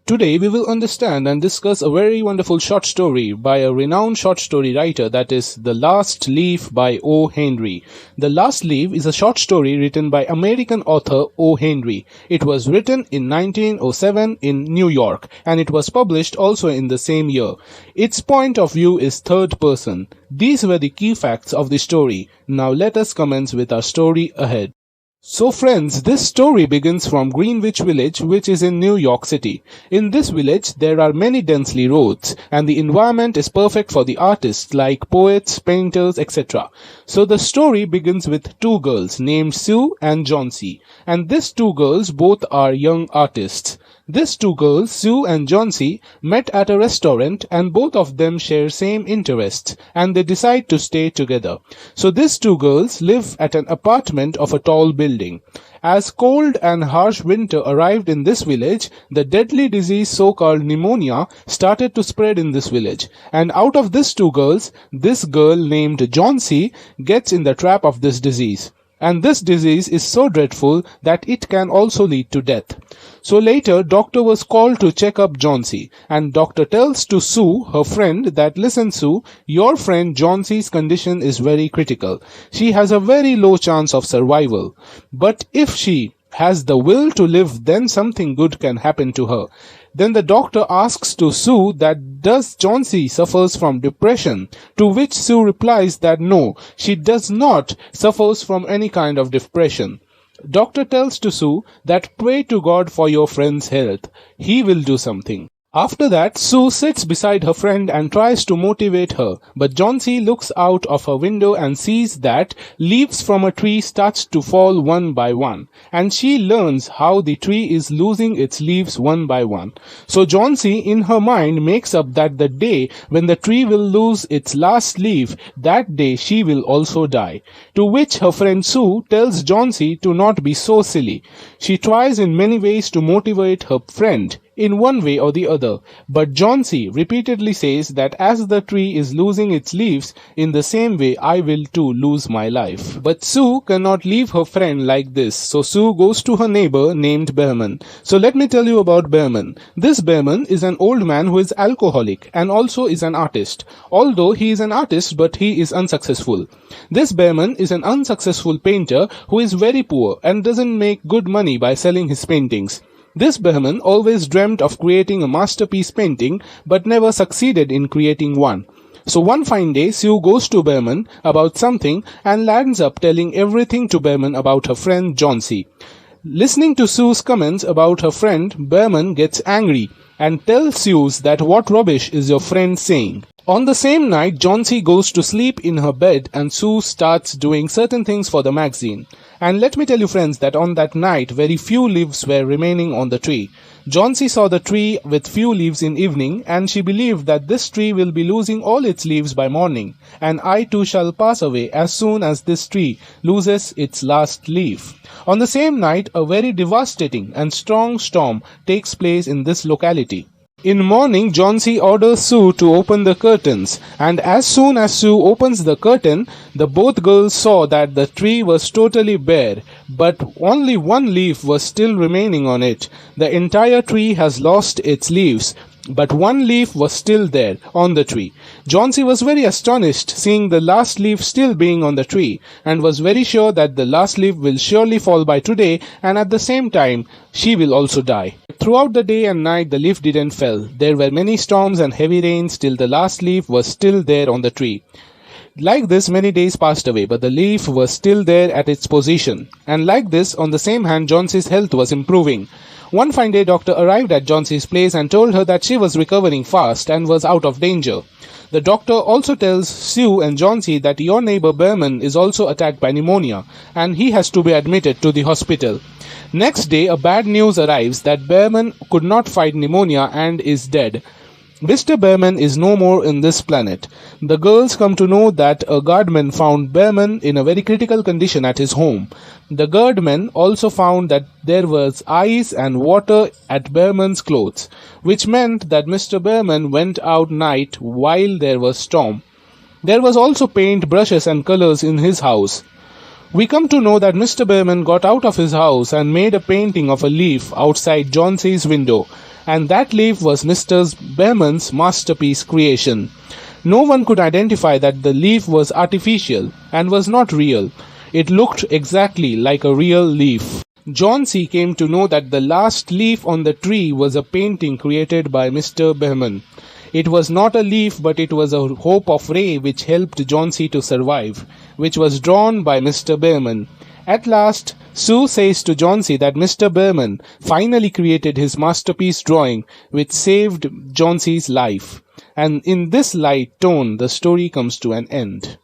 Today we will understand and discuss a very wonderful short story by a renowned short story writer, that is The Last Leaf by O.Henry. The Last Leaf is a short story written by American author O.Henry. It was written in 1907 in New York and it was published also in the same year. Its point of view is third person. These were the key facts of the story. Now let us commence with our story ahead. So friends, this story begins from Greenwich Village, which is in New York City. In this village, there are many densely roads, and the environment is perfect for the artists like poets, painters, etc. So the story begins with two girls named Sue and Johnsy, and these two girls both are young artists. These two girls, Sue and Johnsy, met at a restaurant and both of them share same interests and they decide to stay together. So these two girls live at an apartment of a tall building. As cold and harsh winter arrived in this village, the deadly disease so-called pneumonia started to spread in this village. And out of these two girls, this girl named Johnsy gets in the trap of this disease. And this disease is so dreadful that it can also lead to death. So later, doctor was called to check up Johnsy, and doctor tells to Sue, her friend, that listen Sue, your friend Johnsy's condition is very critical. She has a very low chance of survival. But if she has the will to live, then something good can happen to her. Then the doctor asks to Sue that does Johnsy suffers from depression, to which Sue replies that no, she does not suffers from any kind of depression. Doctor tells to Sue that pray to God for your friend's health. He will do something. After that, Sue sits beside her friend and tries to motivate her, but Johnsy looks out of her window and sees that leaves from a tree starts to fall one by one, and she learns how the tree is losing its leaves one by one. So Johnsy in her mind makes up that the day when the tree will lose its last leaf, that day she will also die. To which her friend Sue tells Johnsy to not be so silly. She tries in many ways to motivate her friend, in one way or the other, but Johnsy repeatedly says that as the tree is losing its leaves, in the same way I will too lose my life. But Sue cannot leave her friend like this, so Sue goes to her neighbor named Behrman. So let me tell you about Behrman. This Behrman is an old man who is alcoholic and also is an artist. Although he is an artist, but he is unsuccessful. This Behrman is an unsuccessful painter who is very poor and doesn't make good money by selling his paintings. This Behrman always dreamt of creating a masterpiece painting but never succeeded in creating one. So one fine day, Sue goes to Behrman about something and lands up telling everything to Behrman about her friend Johnsy. Listening to Sue's comments about her friend, Behrman gets angry and tells Sue that what rubbish is your friend saying. On the same night, Johnsy goes to sleep in her bed and Sue starts doing certain things for the magazine. And let me tell you friends that on that night, very few leaves were remaining on the tree. Johnsy saw the tree with few leaves in evening and she believed that this tree will be losing all its leaves by morning. And I too shall pass away as soon as this tree loses its last leaf. On the same night, a very devastating and strong storm takes place in this locality. In morning, Johnsy orders Sue to open the curtains, and as soon as Sue opens the curtain, the both girls saw that the tree was totally bare, but only one leaf was still remaining on it. The entire tree has lost its leaves, but one leaf was still there on the tree. Johnsy was very astonished seeing the last leaf still being on the tree, and was very sure that the last leaf will surely fall by today, and at the same time she will also die. Throughout the day and night the leaf didn't fall. There were many storms and heavy rains till the last leaf was still there on the tree. Like this, many days passed away, but the leaf was still there at its position. And like this, on the same hand, Johnsy's health was improving. One fine day, doctor arrived at Johnsy's place and told her that she was recovering fast and was out of danger. The doctor also tells Sue and Johnsy that your neighbor Behrman is also attacked by pneumonia and he has to be admitted to the hospital. Next day, a bad news arrives that Behrman could not fight pneumonia and is dead. Mr. Behrman is no more in this planet. The girls come to know that a guardman found Behrman in a very critical condition at his home. The guardman also found that there was ice and water at Behrman's clothes, which meant that Mr. Behrman went out night while there was storm. There was also paint, brushes and colors in his house. We come to know that Mr. Behrman got out of his house and made a painting of a leaf outside Johnsy's window. and that leaf was Mr. Behrman's masterpiece creation. No one could identify that the leaf was artificial and was not real. It looked exactly like a real leaf. John C. came to know that the last leaf on the tree was a painting created by Mr. Behrman. It was not a leaf, but it was a hope of ray which helped John C. to survive, which was drawn by Mr. Behrman. At last, Sue says to John C. that Mr. Behrman finally created his masterpiece drawing, which saved John C.'s life. And in this light tone, the story comes to an end.